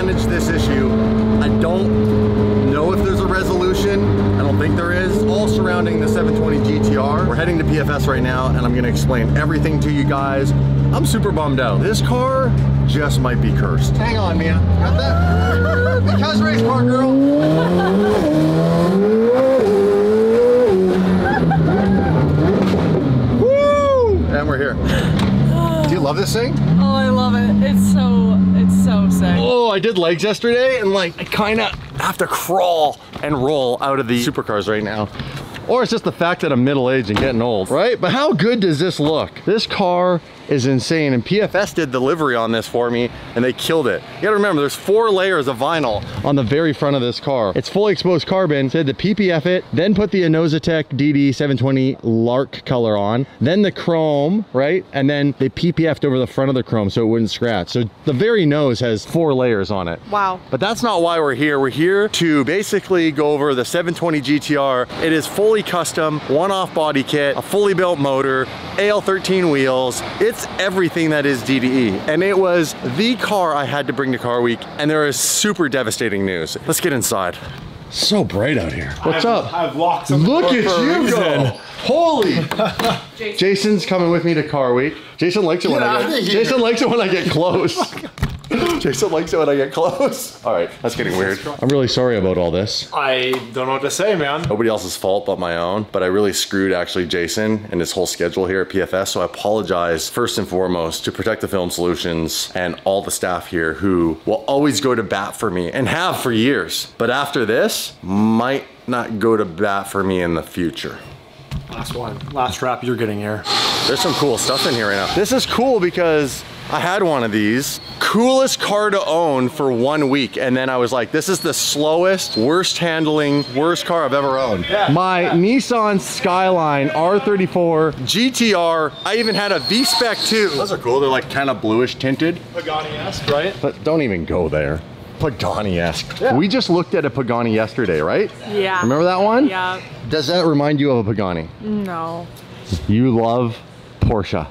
manage this issue. I don't know if there's a resolution. I don't think there is. All surrounding the 720 GTR. We're heading to PFS right now, and I'm gonna explain everything to you guys. I'm super bummed out. This car just might be cursed. Hang on, Mia. Got that? Because race car girl. Woo! And we're here. Do you love this thing? Oh, I love it. It's so sick. Oh, I did legs yesterday, and like I kind of have to crawl and roll out of the supercars right now. Or it's just the fact that I'm middle-aged and getting old, right? But how good does this look? This car is insane, and PFS did the livery on this for me, and they killed it. You gotta remember, there's 4 layers of vinyl on the very front of this car. It's fully exposed carbon, so they had to PPF it, then put the Innovatec DD 720 Lark color on, then the chrome, right? And then they PPF'd over the front of the chrome so it wouldn't scratch. So the very nose has 4 layers on it. Wow. But that's not why we're here. We're here to basically go over the 720 GTR. It is fully custom, one-off body kit, a fully built motor, AL13 wheels. It's everything that is DDE. And it was the car I had to bring to Car Week, and there is super devastating news. Let's get inside. So bright out here. What's up? I've locked some. Look at you go. Holy. Jason's coming with me to Car Week. Jason likes it when Jason likes it when I get close. Jason likes it when I get close. All right, that's getting weird. I'm really sorry about all this. I don't know what to say, man. Nobody else's fault but my own, but I really screwed actually Jason and his whole schedule here at PFS, so I apologize first and foremost to Protect the Film Solutions and all the staff here who will always go to bat for me and have for years. But after this, might not go to bat for me in the future. Last one, last wrap you're getting here. There's some cool stuff in here right now. This is cool because I had one of these. Coolest car to own for 1 week. And then I was like, this is the slowest, worst handling, worst car I've ever owned. Yeah. My Nissan Skyline R34 GTR. I even had a V-Spec too. Those are cool. They're like kind of bluish tinted. Pagani-esque, right? But don't even go there. Pagani-esque. Yeah. We just looked at a Pagani yesterday, right? Yeah. Remember that one? Yeah. Does that remind you of a Pagani? No. You love Porsche,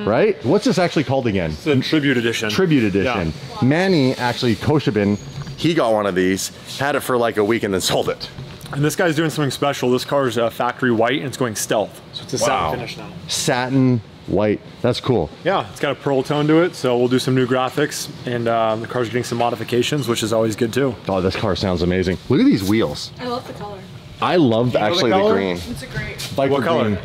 right? What's this actually called again? It's a Tribute Edition. Tribute Edition. Yeah. Manny, actually, Koshabin, he got one of these, had it for like a week and then sold it. And this guy's doing something special. This car is factory white and it's going stealth. So it's a satin finish now. Satin white, that's cool. Yeah, it's got a pearl tone to it, so we'll do some new graphics, and the car's getting some modifications, which is always good too. Oh, this car sounds amazing. Look at these wheels. I love the color. I love actually the green. It's a great. Viper What color? green.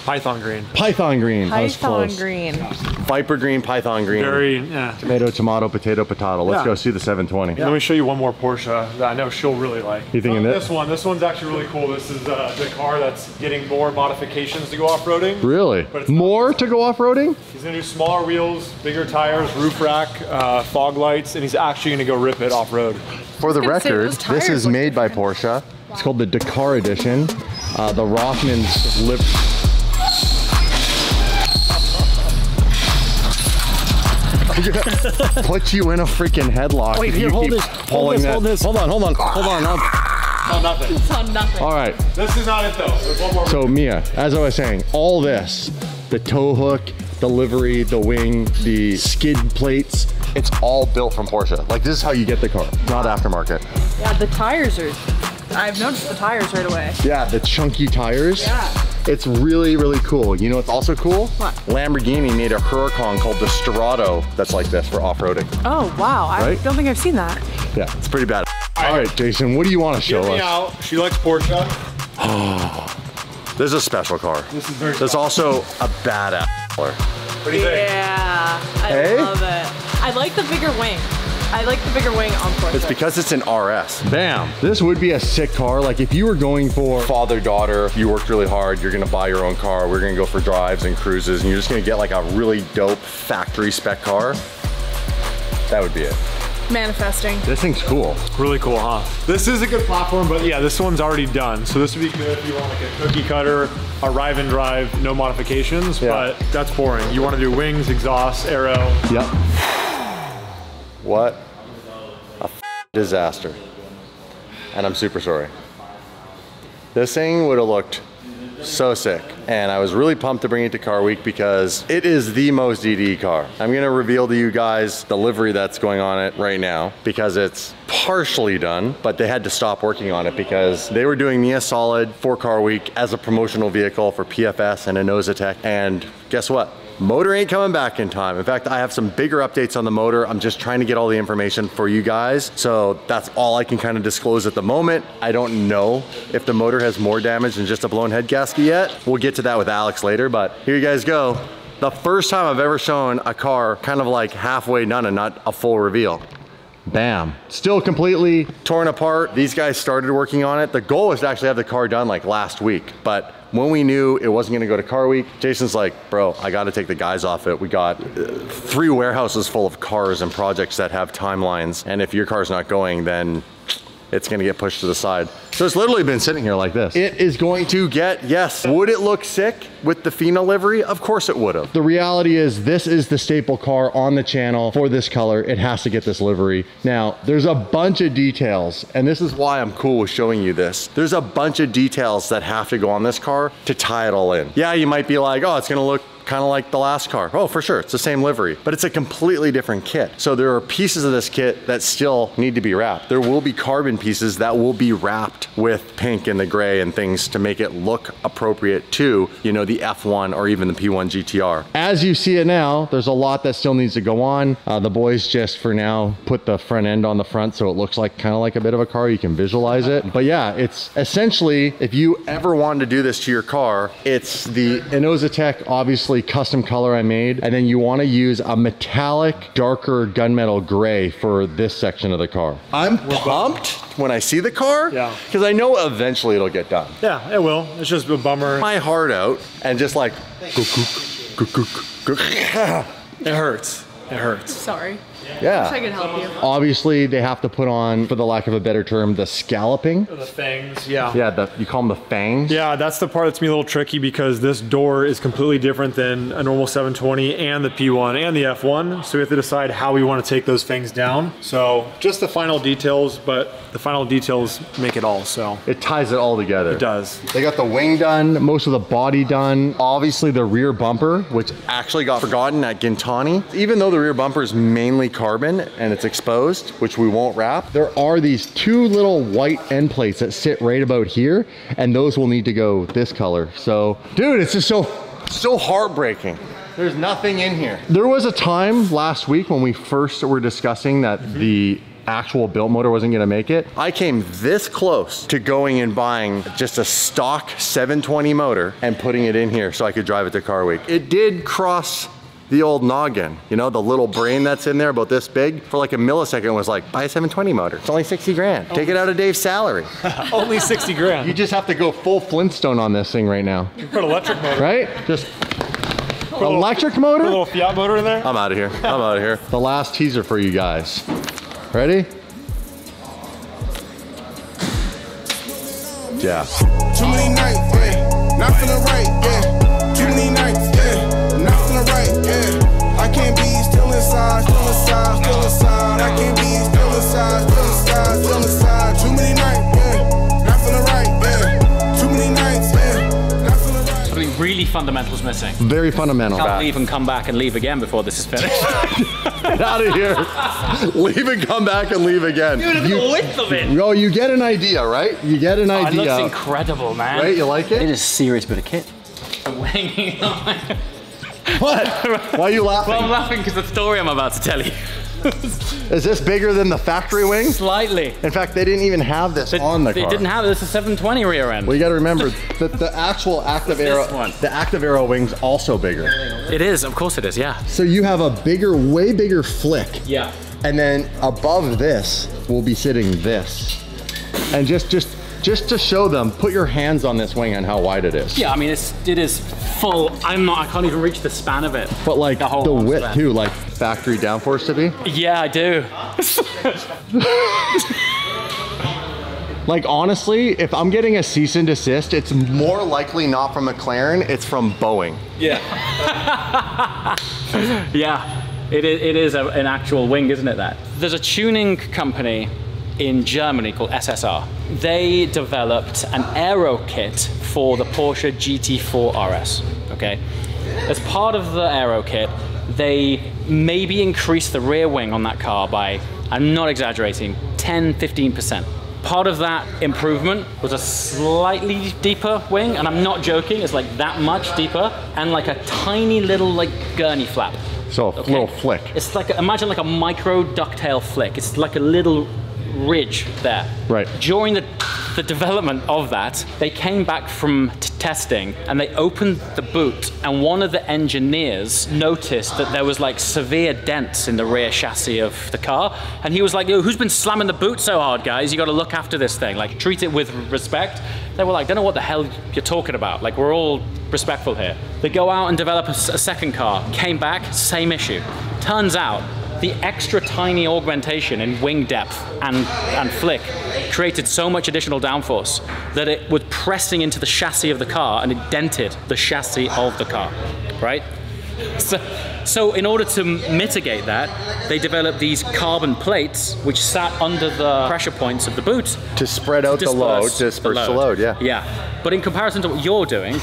Python green. Python green. I was Python close. green. Viper green, Python green. Very, yeah. Tomato, tomato, potato, potato. Let's go see the 720. Let me show you one more Porsche that I know she'll really like. You thinking this one? This one's actually really cool. This is the car that's getting more modifications to go off-roading. Really? But it's more to go off-roading? He's gonna do smaller wheels, bigger tires, roof rack, fog lights, and he's actually gonna go rip it off-road. For the record, those tires this is look made by Porsche. It's called the Dakar Edition. The Rothmans lip. Put you in a freaking headlock. Wait, if here, you hold keep this, pulling hold this. Hold on. Oh, nothing. It's on nothing. All right. This is not it though. There's one more. So Mia, as I was saying, all this, the tow hook, the livery, the wing, the skid plates, it's all built from Porsche. Like this is how you get the car, not aftermarket. Yeah, the tires are. I've noticed the tires right away. Yeah, the chunky tires. Yeah. It's really, really cool. You know what's also cool? What? Lamborghini made a Huracan called the Storado that's like this for off-roading. Oh, wow. I Right? don't think I've seen that. Yeah, it's pretty bad. All right, Jason, what do you want to show Get me us? out. She likes Porsche. This is a special car. This is very There's also a badass color. What do you think? Yeah, I Hey? love it. I like the bigger wing. I like the bigger wing on Porsche. It's because it's an RS. Bam. This would be a sick car. Like if you were going for father-daughter, you worked really hard, you're gonna buy your own car, we're gonna go for drives and cruises, and you're just gonna get like a really dope factory spec car, that would be it. Manifesting. This thing's cool. Really cool, huh? This is a good platform, but yeah, this one's already done. So this would be good if you want like a cookie cutter, arrive and drive, no modifications, but that's boring. You want to do wings, exhaust, aero. Yep. What a disaster. And I'm super sorry. This thing would have looked So sick. And I was really pumped to bring it to Car Week because it is the most DDE car. I'm gonna reveal to you guys the livery that's going on it right now because it's partially done, but they had to stop working on it because they were doing me a solid for Car Week as a promotional vehicle for PFS and Innosatech. And guess what? Motor ain't coming back in time. In fact, I have some bigger updates on the motor. I'm just trying to get all the information for you guys. So that's all I can kind of disclose at the moment. I don't know if the motor has more damage than just a blown head gasket yet. We'll get to that with Alex later, but here you guys go. The first time I've ever shown a car kind of like halfway done and not a full reveal. Bam. Still completely torn apart. These guys started working on it. The goal was to actually have the car done like last week, but when we knew it wasn't gonna go to Car Week, Jason's like, bro, I gotta take the guys off it. We got 3 warehouses full of cars and projects that have timelines, and if your car's not going, then it's gonna get pushed to the side. So it's literally been sitting here like this. It is going to get, yes. Would it look sick with the Fina livery? Of course it would have. The reality is this is the staple car on the channel for this color. It has to get this livery. Now, there's a bunch of details, and this is why I'm cool with showing you this. There's a bunch of details that have to go on this car to tie it all in. Yeah, you might be like, oh, it's gonna look kind of like the last car. Oh, for sure, it's the same livery, but it's a completely different kit. So there are pieces of this kit that still need to be wrapped. There will be carbon pieces that will be wrapped with pink and the gray and things to make it look appropriate to, you know, the F1 or even the P1 GTR. As you see it now, there's a lot that still needs to go on. The boys just for now put the front end on the front so it looks like kind of like a bit of a car. You can visualize it. But yeah, it's essentially, if you ever wanted to do this to your car, it's the Innosatech, obviously custom color I made, and then you want to use a metallic darker gunmetal gray for this section of the car. I'm pumped when I see the car, because I know eventually it'll get done. Yeah, it will. It's just a bummer. My heart out and just like it hurts. It hurts. Sorry. Yeah. Wish I could help you. Obviously, they have to put on, for the lack of a better term, the scalloping. The fangs, yeah. Yeah, you call them the fangs? Yeah, that's the part that's me a little tricky because this door is completely different than a normal 720 and the P1 and the F1. So we have to decide how we want to take those fangs down. So just the final details, but the final details make it all, so. It ties it all together. It does. They got the wing done, most of the body done. Obviously the rear bumper, which actually got forgotten at Gintani. Even though the rear bumper is mainly carbon and it's exposed, which we won't wrap, there are these 2 little white end plates that sit right about here, and those will need to go this color. So, dude, it's just so heartbreaking. There's nothing in here. There was a time last week when we first were discussing that the actual built motor wasn't gonna make it. I came this close to going and buying just a stock 720 motor and putting it in here so I could drive it to Car Week. It did cross the old noggin, you know, the little brain that's in there about this big, for like a millisecond was like, buy a 720 motor. It's only 60 grand. Take it out of Dave's salary. Only 60 grand. You just have to go full Flintstone on this thing right now. You put electric motor. Right? Just electric motor? Put a little Fiat motor in there? I'm out of here. I'm out of here. The last teaser for you guys. Ready? Yeah. Too many nights, yeah. Not feeling right, yeah. Too many nights, yeah. Not feeling right, yeah. I can't be still inside, still inside, still inside. I can't be still inside, still inside, still inside. Too many nights, yeah. Not feeling right, yeah. Too many nights, yeah. Not feeling right. Something really fundamental's missing. Very fundamental. Can't leave and come back and leave again before this is finished. Get out of here. Leave and come back and leave again. Dude, look at the width of it. Oh, you get an idea, right? You get an idea. It looks incredible, man. Right, you like it? It is a serious bit of kit. What? Why are you laughing? Well, I'm laughing because the story I'm about to tell you. Is this bigger than the factory wing? Slightly. In fact, they didn't even have this on the car. They didn't have it. This is a 720 rear end. Well, you got to remember that the actual Active Aero wing's also bigger. It is, of course it is, yeah. So you have a bigger, way bigger flick. Yeah. And then above this will be sitting this. And just to show them, put your hands on this wing and how wide it is. Yeah, I mean, it is full. I can't even reach the span of it. But like the width too, like factory downforce to be. Yeah, I do. Like honestly, if I'm getting a cease and desist, it's more likely not from McLaren, it's from Boeing. Yeah. Yeah, it is an actual wing, isn't it, that? There's a tuning company in Germany called SSR. They developed an aero kit for the Porsche GT4 RS, okay? As part of the aero kit, they maybe increased the rear wing on that car by, I'm not exaggerating, 10-15%. Part of that improvement was a slightly deeper wing, and I'm not joking, it's like that much deeper, and like a tiny little like gurney flap. So a little flick. It's like, imagine like a micro ducktail flick. It's like a little ridge there. Right. During the development of that, they came back from testing and they opened the boot, and one of the engineers noticed that there was like severe dents in the rear chassis of the car, and he was like, yo, who's been slamming the boot so hard, guys? You got to look after this thing, like treat it with respect. They were like, don't know what the hell you're talking about, like we're all respectful here. They go out and develop a second car, came back, same issue. Turns out the extra tiny augmentation in wing depth and flick created so much additional downforce that it was pressing into the chassis of the car and it dented the chassis of the car, right? So in order to mitigate that, they developed these carbon plates which sat under the pressure points of the boot To spread out the load, disperse the load, yeah. Yeah, but in comparison to what you're doing,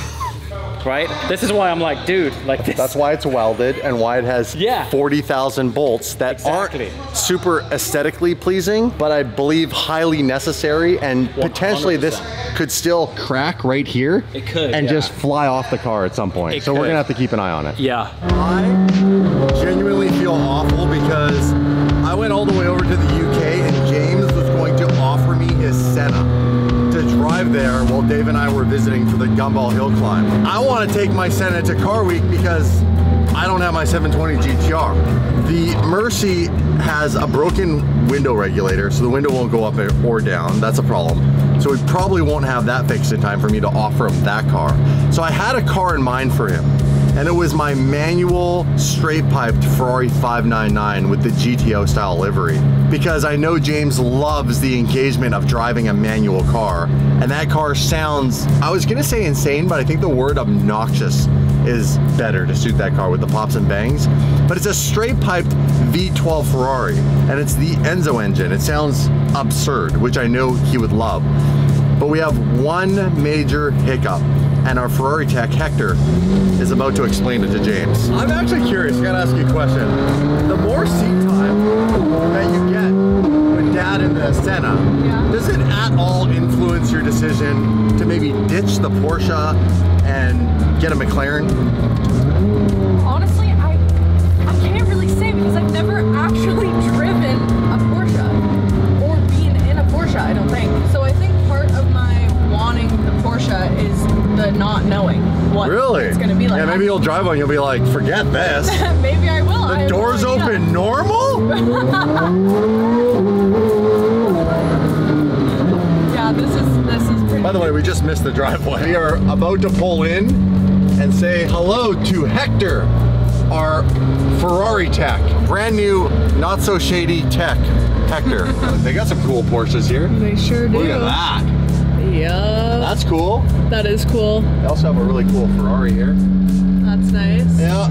right? This is why I'm like, dude, like this. That's why it's welded and why it has 40,000 bolts that aren't super aesthetically pleasing, but I believe highly necessary, and 100%. Potentially this could still crack right here. It could, and just fly off the car at some point. So we're gonna have to keep an eye on it. Yeah. I genuinely feel awful because I went all the way over to the UK and James was going to offer me his Senna to drive there while Dave and I were visiting for the Gumball Hill climb. I want to take my Senna to Car Week because I don't have my 720 GTR. The Mercy has a broken window regulator, so the window won't go up or down. That's a problem. So we probably won't have that fixed in time for me to offer him that car. So I had a car in mind for him, and it was my manual straight-piped Ferrari 599 with the GTO style livery, because I know James loves the engagement of driving a manual car, and that car sounds, I was gonna say insane, but I think the word obnoxious is better to suit that car with the pops and bangs. But it's a straight-piped V12 Ferrari, and it's the Enzo engine. It sounds absurd, which I know he would love. But we have one major hiccup, and our Ferrari tech, Hector, is about to explain it to James. I'm actually curious, I gotta ask you a question. The more seat time that you get with Dad in the Senna, does it at all influence your decision to maybe ditch the Porsche and get a McLaren? Honestly, I can't really say because I've never actually driven a Porsche or been in a Porsche, I don't think. So I think part of my wanting the Porsche is the not knowing what it's gonna be like. Yeah, maybe you'll drive one and you'll be like, forget this. Maybe I will. The doors open normal? Yeah, this is pretty. By the way, we just missed the driveway. We are about to pull in and say hello to Hector, our Ferrari tech. Brand new, not so shady tech, Hector. They got some cool Porsches here. They sure do. Look at that. Yeah. That's cool. That is cool. They also have a really cool Ferrari here. That's nice. Yeah.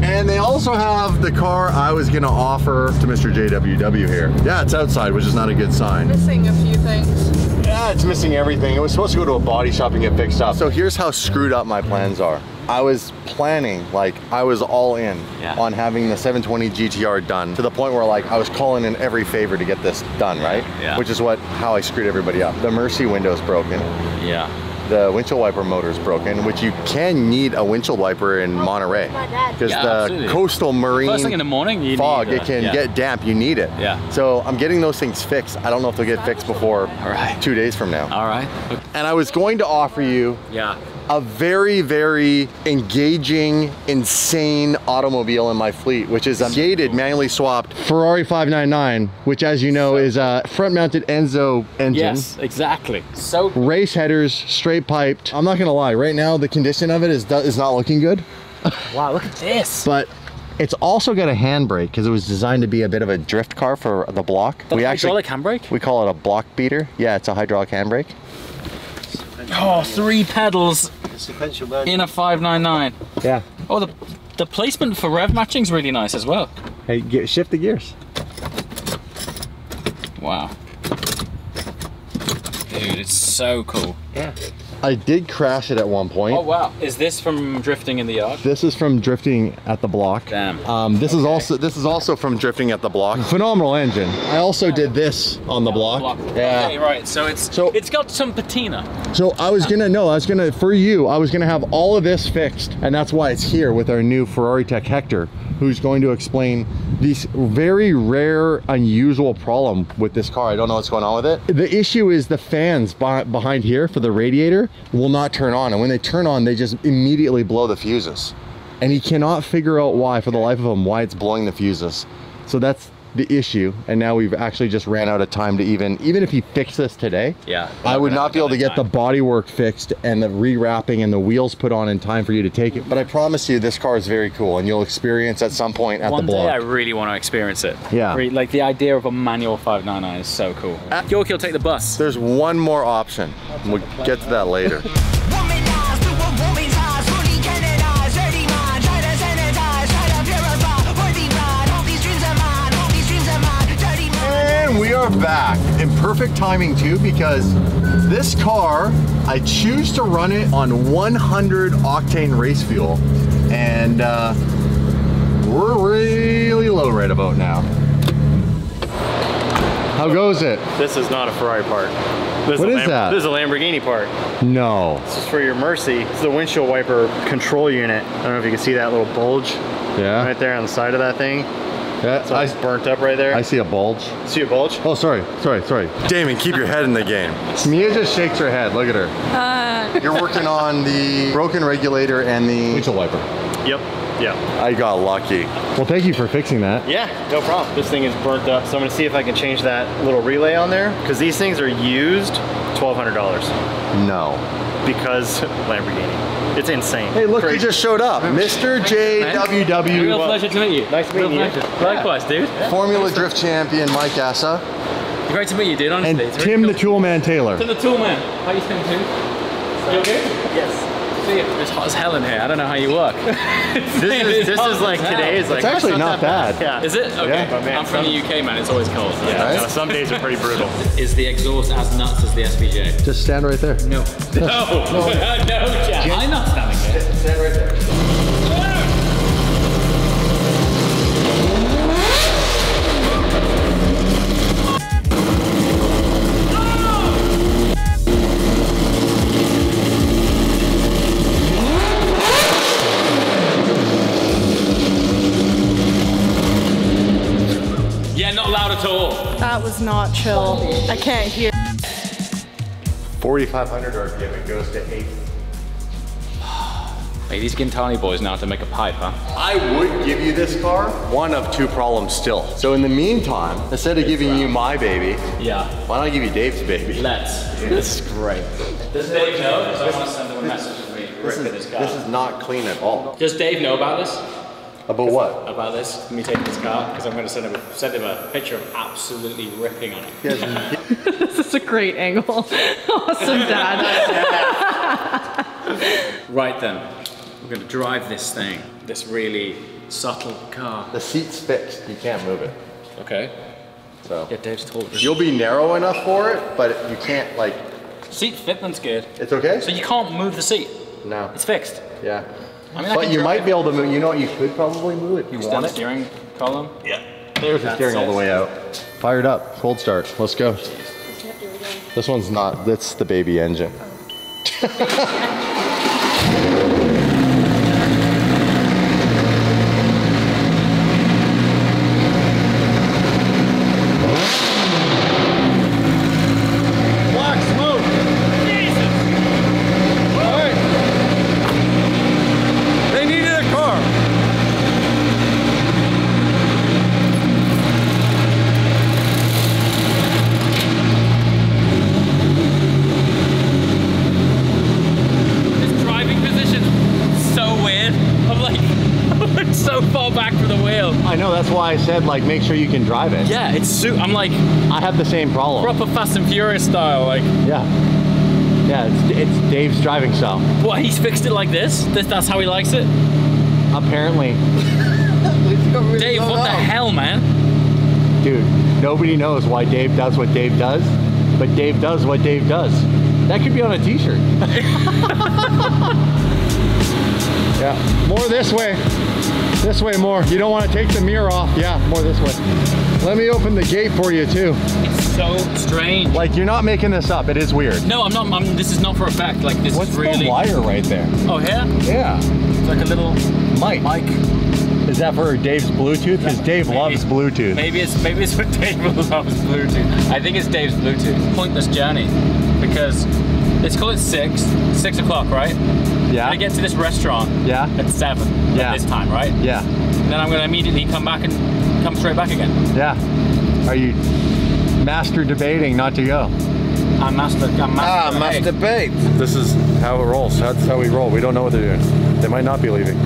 And they also have the car I was gonna offer to Mr. JWW here. Yeah, it's outside, which is not a good sign. Missing a few things. Yeah, it's missing everything. It was supposed to go to a body shop and get fixed up. So here's how screwed up my plans are. I was planning, like I was all in on having the 720 GTR done, to the point where like I was calling in every favor to get this done, right? Yeah. Which is how I screwed everybody up. The Mercy window's broken. Yeah. The windshield wiper motor's broken, which you can need a windshield wiper in Monterey. Because the coastal marine first thing in the morning, fog, it can get damp, you need it. Yeah. So I'm getting those things fixed. I don't know if they'll get fixed before 2 days from now. All right. And I was going to offer you a very, very engaging, insane automobile in my fleet, which is a gated, manually swapped Ferrari 599, which, as you know, is a front-mounted Enzo engine. Yes, exactly. So race headers, straight piped. I'm not gonna lie, right now the condition of it is not looking good. Wow, look at this. But it's also got a handbrake because it was designed to be a bit of a drift car for the block. Hydraulic handbrake? We call it a block beater. Yeah, it's a hydraulic handbrake. Oh, 3 pedals in a 599. Yeah. Oh, the placement for rev matching is really nice as well. Hey, shift the gears. Wow. Dude, it's so cool. Yeah. I did crash it at one point. Oh wow. Is this from drifting in the yard? This is from drifting at the block. Damn. This is also from drifting at the block. Phenomenal engine. I also did this on the block. Yeah. Okay, right. So it's got some patina. So I was gonna have all of this fixed, and that's why it's here with our new Ferrari Tech Hector, who's going to explain this very rare, unusual problem with this car. I don't know what's going on with it. The issue is the fans behind here for the radiator will not turn on, and when they turn on, they just immediately blow the fuses. And he cannot figure out why, for the life of him, why it's blowing the fuses. So that's the issue, and now we've actually just ran out of time to even if he fixed this today, yeah, I would not be able to get the bodywork fixed and the rewrapping and the wheels put on in time for you to take it. But I promise you, this car is very cool, and you'll experience at some point at the block. One day I really want to experience it. Yeah. Like the idea of a manual 599 is so cool. Yorkie will take the bus. There's one more option. We'll get to that later. We are back in perfect timing too, because this car, I choose to run it on 100 octane race fuel, and we're really low right about now. How goes it? This is not a Ferrari part. What is that? This is a Lamborghini part. No. This is for your Mercy. This is the windshield wiper control unit. I don't know if you can see that little bulge right there on the side of that thing. Yeah, so it's burnt up right there. I see a bulge. See a bulge? Oh, sorry. Damon, keep your head in the game. Mia just shakes her head. Look at her. You're working on the broken regulator and the windshield wiper. Yep. Yeah. I got lucky. Well, thank you for fixing that. Yeah, no problem. This thing is burnt up, so I'm gonna see if I can change that little relay on there, because these things are used $1,200. No. Because Lamborghini. It's insane. Hey, look, Crazy. you just showed up. Mr. JWW. Real pleasure to meet you. Nice to meet you. Likewise, dude. Formula Drift champion Mike Assa. Great to meet you, dude. Honestly, and Tim the Toolman Taylor. Tim the Toolman. How you doing, Tim? You okay? Yes. It's hot as hell in here. I don't know how you work. this is like today is like. It's actually not bad. Yeah. Is it? Okay. Yeah. Man, I'm from the UK, man. It's always cold. Yeah. Right? No, some days are pretty brutal. Is the exhaust as nuts as the SVJ? Just stand right there. No. No, Jack. I'm not standing there. Stand right there. At all. That was not chill. I can't hear. 4,500 RPM, it goes to 8. Hey, these Gintani boys know how to make a pipe, huh? I would give you this car. One of two problems still. So in the meantime, instead of giving you my baby, why don't I give you Dave's baby? Let's. This is great. Does Dave know? Because I want to send him a message from me. This is not clean at all. Does Dave know about this? About what? About this, me taking this car, because I'm going to send him a picture of absolutely ripping on it. This is a great angle. Awesome, Dad. Right then, we're going to drive this thing, this really subtle car. The seat's fixed, you can't move it. Okay. So yeah, Dave's told us. You'll be narrow enough for it, but you can't like... Seat fitment's good. It's okay? So you can't move the seat? No. It's fixed? Yeah. I mean, but you might be able to move, you know what, you could probably move it if you want it. Steering column? Yeah. There's the steering all the way out. Fired up, cold start, let's go. This one's not, that's the baby engine. That's why I said, like, make sure you can drive it. Yeah, I'm like, I have the same problem. Proper Fast and Furious style, like. Yeah. Yeah, it's Dave's driving style. What, he's fixed it like this? That's how he likes it? Apparently. Dave, what the hell, man? Dude, nobody knows why Dave does what Dave does, but Dave does what Dave does. That could be on a t-shirt. Yeah, more this way. This way more. You don't want to take the mirror off. Yeah, more this way. Let me open the gate for you too. It's so strange. Like, you're not making this up. It is weird. No, I'm not. This is not for a fact. Like, this What's is really. the wire right there? Oh, here? Yeah. It's like a little Mic. Is that for Dave's Bluetooth? Because Dave loves Bluetooth. Maybe it's for Dave loves Bluetooth. I think it's Dave's Bluetooth. Pointless journey, because let's call it 6 o'clock, right? Yeah. I get to this restaurant. Yeah. At 7. Yeah. At this time, right? Yeah. And then I'm gonna immediately come back and come straight back again. Yeah. Are you master debating not to go? I'm master. Must debate. This is how it rolls. That's how we roll. We don't know what they're doing. They might not be leaving.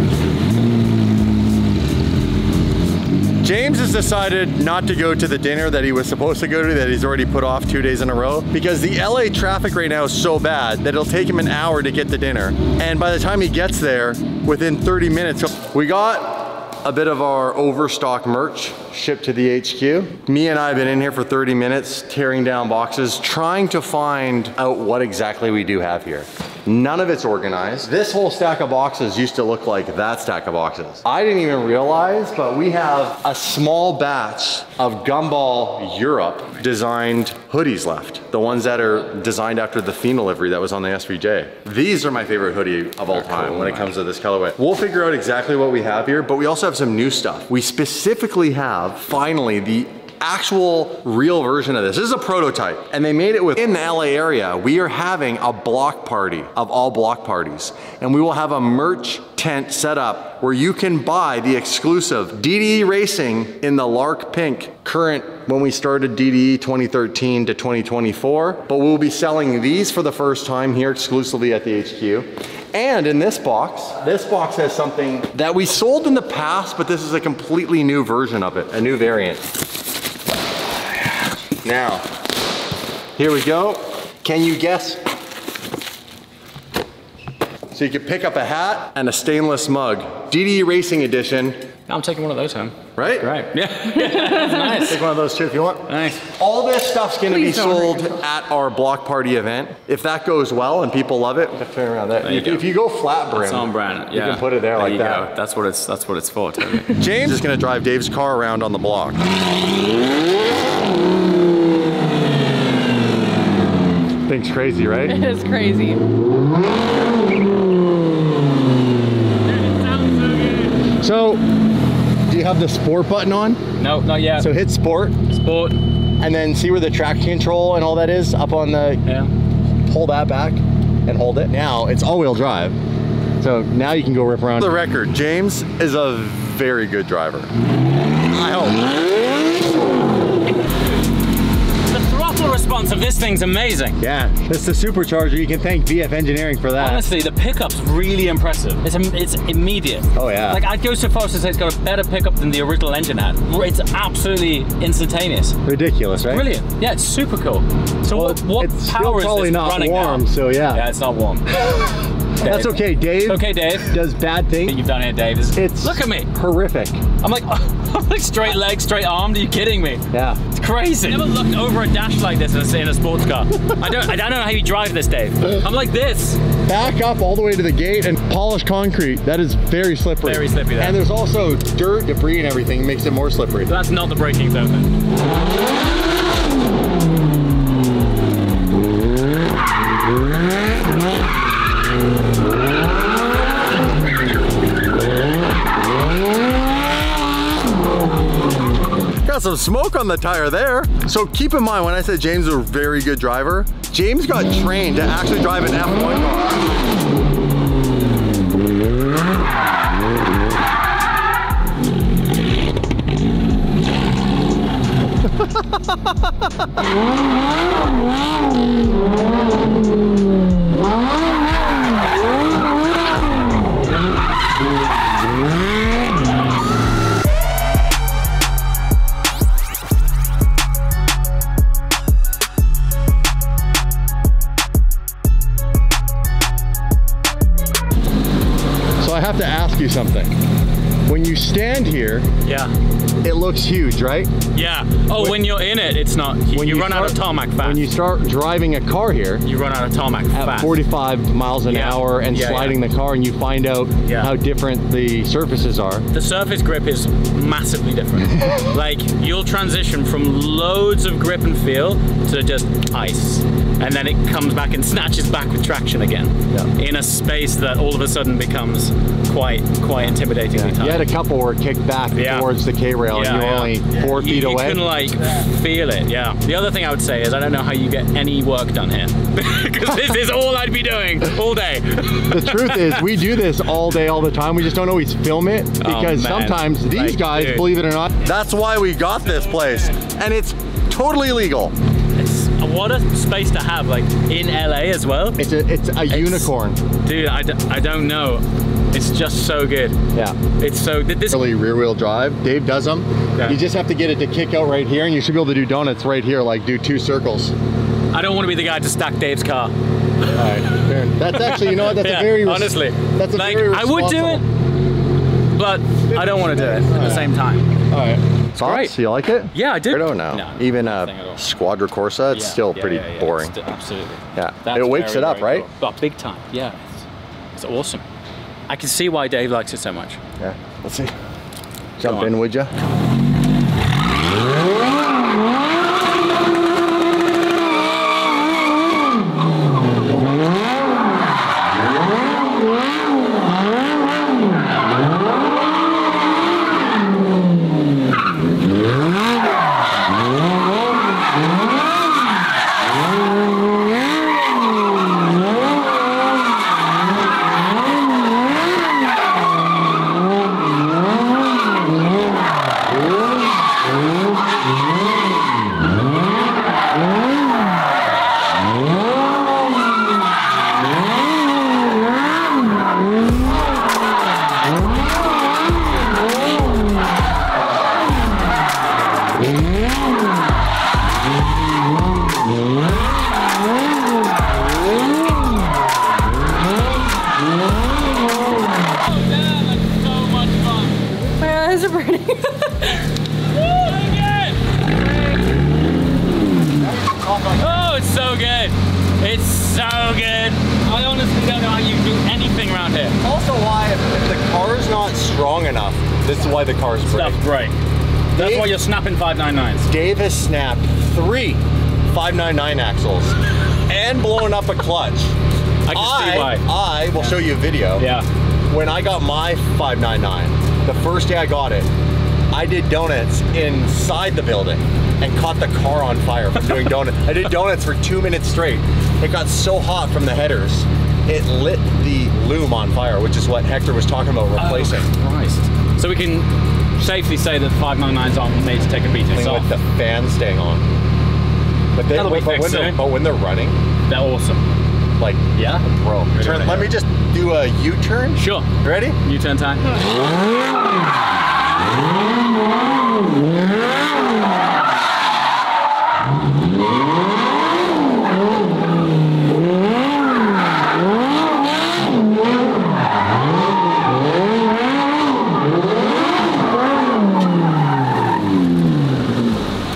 James has decided not to go to the dinner that he was supposed to go to, that he's already put off 2 days in a row, because the LA traffic right now is so bad that it'll take him an hour to get to dinner. And by the time he gets there, within 30 minutes, we got a bit of our overstock merch shipped to the HQ. Me and I have been in here for 30 minutes, tearing down boxes, trying to find out what exactly we do have here. None of it's organized. This whole stack of boxes used to look like that stack of boxes. I didn't even realize, but we have a small batch of Gumball Europe designed hoodies left. The ones that are designed after the Phenol livery that was on the SVJ. These are my favorite hoodie of all time when it comes to this colorway. We'll figure out exactly what we have here, but we also have some new stuff. We specifically have, finally, the actual real version of this. This is a prototype, and they made it within the LA area. We are having a block party of all block parties, and we will have a merch tent set up where you can buy the exclusive DDE Racing in the Lark Pink current when we started DDE 2013 to 2024, but we'll be selling these for the first time here exclusively at the HQ. And in this box has something that we sold in the past, but this is a completely new version of it, a new variant. Now, here we go. Can you guess? So you can pick up a hat and a stainless mug. DDE Racing Edition. I'm taking one of those home. Right? Right. Yeah. That's nice. Take one of those too if you want. Nice. All this stuff's gonna be sold at our block party event. If that goes well and people love it, we'll turn around there. If you go flat brim, it's on brand. Yeah. You can put it there like that. Go. That's what it's for, Tony. James is gonna drive Dave's car around on the block. Thing's crazy, right? It is crazy. So, do you have the sport button on? No, not yet. So hit sport. Sport. And then see where the traction control and all that is up on the, pull that back and hold it. Now it's all-wheel drive. So now you can go rip around. For the record, James is a very good driver. I hope. The throttle response of this thing's amazing. Yeah, it's the supercharger. You can thank VF Engineering for that. Honestly, the pickup's really impressive. It's immediate. Oh yeah. Like, I'd go so far as to say it's got a better pickup than the original engine had. It's absolutely instantaneous. Ridiculous, right? Brilliant. Yeah, it's super cool. So what it's power is probably this not running warm, now? so yeah. Yeah, it's not warm. That's okay, Dave. Okay, Dave. Does bad things. What you've done here, Dave, is look at me. Horrific. I'm like straight legs, straight armed. Are you kidding me? Yeah. It's crazy. I never looked over a dash like this in a sports car. I don't know how you drive this, Dave. I'm like this. Back up all the way to the gate and polished concrete. That is very slippery. Very slippery there. And there's also dirt, debris, and everything. It makes it more slippery. So that's not the braking zone then. Got some smoke on the tire there. So keep in mind, when I said James is a very good driver, James got trained to actually drive an F1 So I have to ask you something. when you stand here, Yeah. it looks huge, right? Yeah. Oh, when you're in it, it's not. You run out of tarmac fast. When you start driving a car here, you run out of tarmac at fast. 45 miles an hour and Yeah, sliding the car, and you find out how different the surfaces are. The surface grip is massively different. Like, you'll transition from loads of grip and feel to just ice. And then it comes back and snatches back with traction again. In a space that all of a sudden becomes quite intimidatingly tight. You had a couple where it kicked back towards the K-rail and you were only 4 feet away. You can like feel it, yeah. The other thing I would say is I don't know how you get any work done here. Because this is all I'd be doing all day. The truth is, we do this all day, all the time. We just don't always film it because sometimes these guys, believe it or not, that's why we got this place. And it's totally legal. It's what a space to have, like in LA as well. It's a unicorn. Dude, I don't know. It's just so good. Yeah. It's so, this really rear wheel drive. Dave does them. Okay. You just have to get it to kick out right here and you should be able to do donuts right here, like do 2 circles. I don't want to be the guy to stack Dave's car. All right, fair. That's actually, you know what, that's a very, honestly, that's a like, very I would do it, but I don't want to do it at the same time. All right. Great. You like it? Yeah, I do. I don't know. No, even a Squadra Corsa, it's still pretty boring. Absolutely. Yeah, it wakes it up, right? Cool. But big time, yeah. It's awesome. I can see why Dave likes it so much. Yeah, let's see. Jump in, would ya? Oh, it's so good. It's so good. I honestly don't know how you do anything around here. Also why, if the car's not strong enough, this is why the car's break. Stuff break. That's why you're snapping 599s. Dave has snapped 3 599 axles and blown up a clutch. I can see why. I will show you a video. Yeah. When I got my 599, the first day I got it, I did donuts inside the building and caught the car on fire from doing donuts. I did donuts for 2 minutes straight. It got so hot from the headers, it lit the loom on fire, which is what Hector was talking about replacing. Oh, Christ. So we can safely say that 599s aren't made to take a beating. With the fan staying on. But, when they're running, they're awesome. Like, yeah, bro. Let me just do a U-turn. Sure. Ready? U-turn time.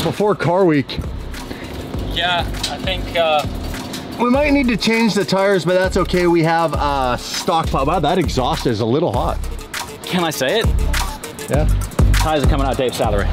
Before car week. Yeah, I think we might need to change the tires, but that's okay. We have a stockpile. Wow, that exhaust is a little hot. Can I say it? Yeah. Tires are coming out of Dave's salary.